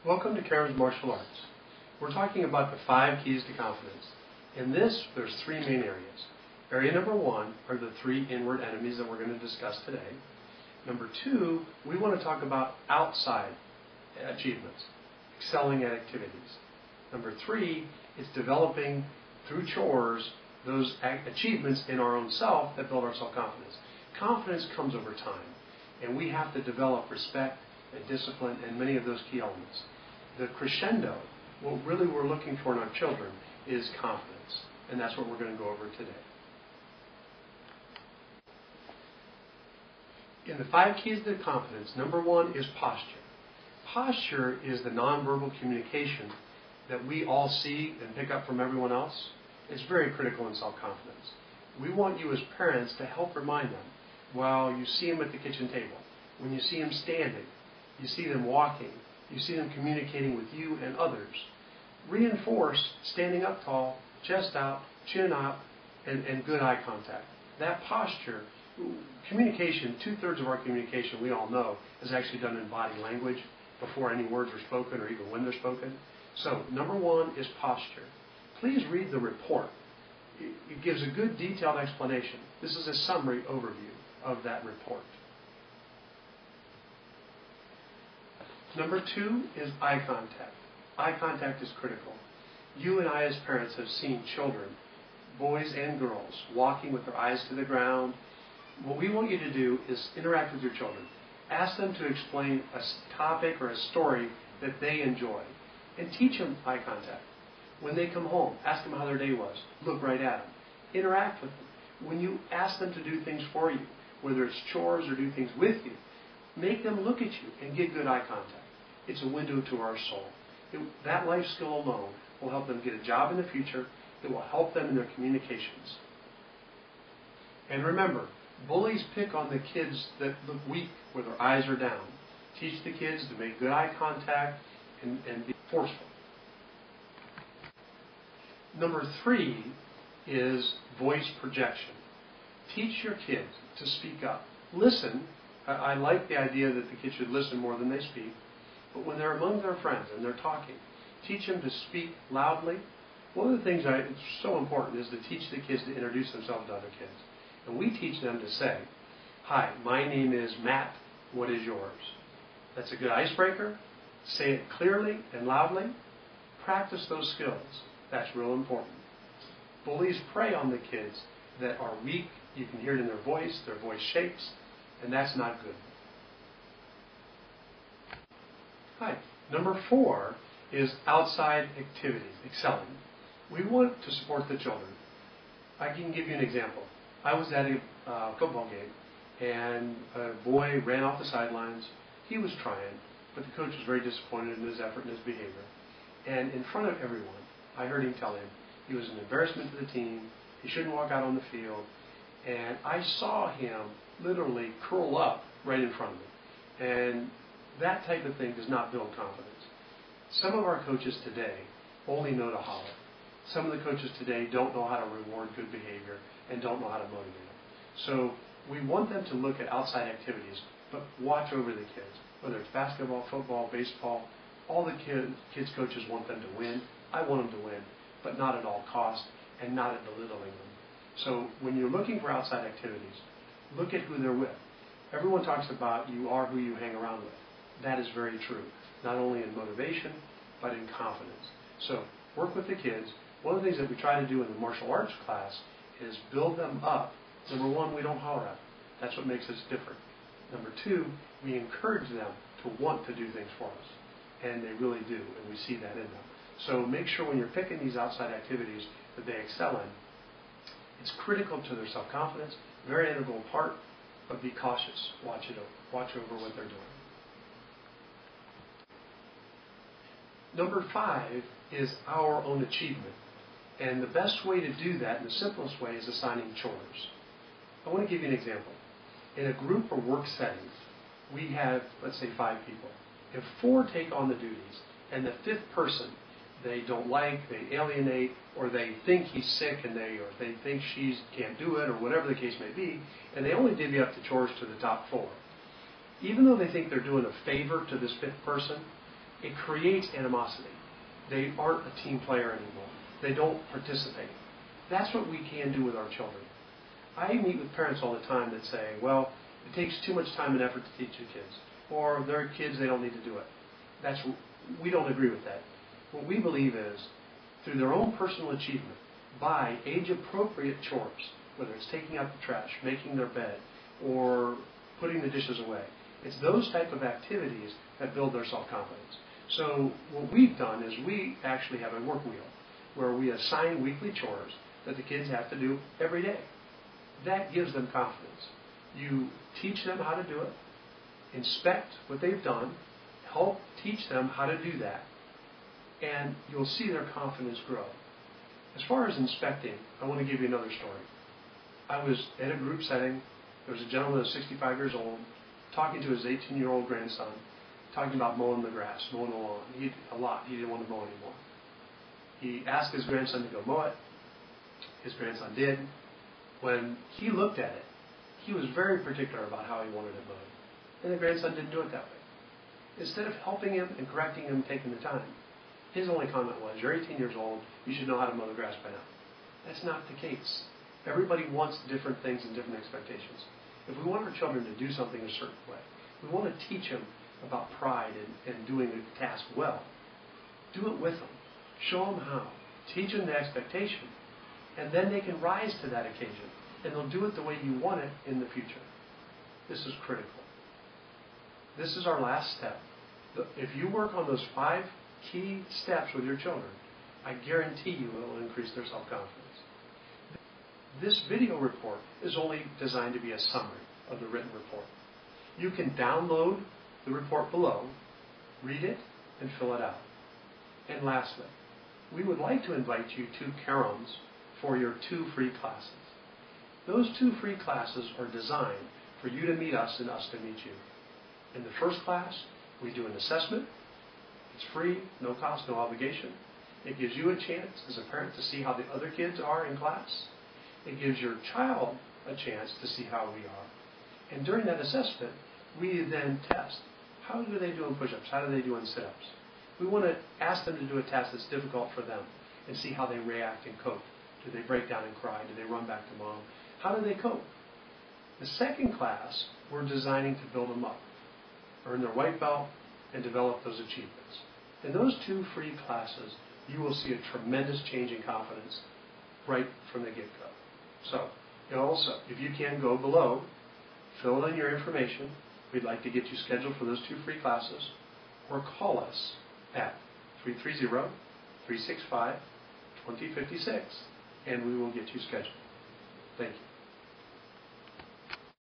Welcome to Karen's Martial Arts. We're talking about the 5 keys to confidence. In this, there's 3 main areas. Area number 1 are the 3 inward enemies that we're going to discuss today. Number 2, we want to talk about outside achievements, excelling at activities. Number 3 is developing through chores those achievements in our own self that build our self-confidence. Confidence comes over time, and we have to develop respect and discipline and many of those key elements. The crescendo, what really we're looking for in our children, is confidence, and that's what we're going to go over today. In the 5 keys to confidence, number 1 is posture. Posture is the nonverbal communication that we all see and pick up from everyone else. It's very critical in self-confidence. We want you as parents to help remind them while you see them at the kitchen table, when you see them standing, you see them walking, you see them communicating with you and others. Reinforce standing up tall, chest out, chin up, and good eye contact. That posture, communication, 2/3 of our communication, we all know, is actually done in body language before any words are spoken or even when they're spoken. So, number 1 is posture. Please read the report. It gives a good detailed explanation. This is a summary overview of that report. Number 2 is eye contact. Eye contact is critical. You and I as parents have seen children, boys and girls, walking with their eyes to the ground. What we want you to do is interact with your children. Ask them to explain a topic or a story that they enjoy, and teach them eye contact. When they come home, ask them how their day was. Look right at them. Interact with them. When you ask them to do things for you, whether it's chores or do things with you, make them look at you and get good eye contact. It's a window to our soul. That life skill alone will help them get a job in the future. It will help them in their communications. And remember, bullies pick on the kids that look weak where their eyes are down. Teach the kids to make good eye contact and be forceful. Number 3 is voice projection. Teach your kids to speak up. Listen. I like the idea that the kids should listen more than they speak. But when they're among their friends and they're talking, teach them to speak loudly. One of the things that's so important is to teach the kids to introduce themselves to other kids. And we teach them to say, "Hi, my name is Matt. What is yours?" That's a good icebreaker. Say it clearly and loudly. Practice those skills. That's real important. Bullies prey on the kids that are weak. You can hear it in their voice shakes, and that's not good. Hi. Number 4 is outside activities, excelling. We want to support the children. I can give you an example. I was at a football game, and a boy ran off the sidelines. He was trying, but the coach was very disappointed in his effort and his behavior. And in front of everyone, I heard him tell him he was an embarrassment to the team, he shouldn't walk out on the field, and I saw him literally curl up right in front of me. And that type of thing does not build confidence. Some of our coaches today only know to holler. Some of the coaches today don't know how to reward good behavior and don't know how to motivate them. So we want them to look at outside activities, but watch over the kids. Whether it's basketball, football, baseball, all the kids coaches want them to win. I want them to win, but not at all cost and not at belittling them. So when you're looking for outside activities, look at who they're with. Everyone talks about you are who you hang around with. That is very true, not only in motivation, but in confidence. So work with the kids. One of the things that we try to do in the martial arts class is build them up. Number 1, we don't holler at them. That's what makes us different. Number 2, we encourage them to want to do things for us. And they really do, and we see that in them. So make sure when you're picking these outside activities that they excel in. It's critical to their self-confidence, very integral part, but be cautious. Watch over what they're doing. Number 5 is our own achievement. And the best way to do that, and the simplest way, is assigning chores. I want to give you an example. In a group or work setting, we have, let's say, 5 people. If 4 take on the duties, and the 5th person they don't like, they alienate, or they think he's sick, or they think she can't do it, or whatever the case may be, and they only divvy up the chores to the top 4. Even though they think they're doing a favor to this 5th person, it creates animosity. They aren't a team player anymore. They don't participate. That's what we can do with our children. I meet with parents all the time that say, well, it takes too much time and effort to teach the kids. Or they're kids, they don't need to do it. We don't agree with that. What we believe is, through their own personal achievement, by age-appropriate chores, whether it's taking out the trash, making their bed, or putting the dishes away, it's those type of activities that build their self-confidence. So what we've done is we actually have a work wheel where we assign weekly chores that the kids have to do every day. That gives them confidence. You teach them how to do it, inspect what they've done, help teach them how to do that, and you'll see their confidence grow. As far as inspecting, I want to give you another story. I was in a group setting. There was a gentleman who was 65 years old talking to his 18-year-old grandson, talking about mowing the grass, mowing the lawn. He didn't want to mow anymore. He asked his grandson to go mow it. His grandson did. When he looked at it, he was very particular about how he wanted it mowed. And the grandson didn't do it that way. Instead of helping him and correcting him, taking the time, his only comment was, you're 18 years old, you should know how to mow the grass by now. That's not the case. Everybody wants different things and different expectations. If we want our children to do something a certain way, we want to teach them about pride and doing the task well. Do it with them. Show them how. Teach them the expectation. And then they can rise to that occasion. And they'll do it the way you want it in the future. This is critical. This is our last step. If you work on those 5 key steps with your children, I guarantee you it will increase their self-confidence. This video report is only designed to be a summary of the written report. You can download the report below, read it, and fill it out. And lastly, we would like to invite you to Carums for your 2 free classes. Those 2 free classes are designed for you to meet us and us to meet you. In the first class, we do an assessment. It's free, no cost, no obligation. It gives you a chance as a parent to see how the other kids are in class. It gives your child a chance to see how we are. And during that assessment, we then test. How do they do in push-ups? How do they do in sit-ups? We want to ask them to do a task that's difficult for them and see how they react and cope. Do they break down and cry? Do they run back to mom? How do they cope? The second class, we're designing to build them up, earn their white belt, and develop those achievements. In those 2 free classes, you will see a tremendous change in confidence right from the get-go. So, also, if you can go below, fill in your information. We'd like to get you scheduled for those 2 free classes, or call us at 330-365-2056, and we will get you scheduled. Thank you.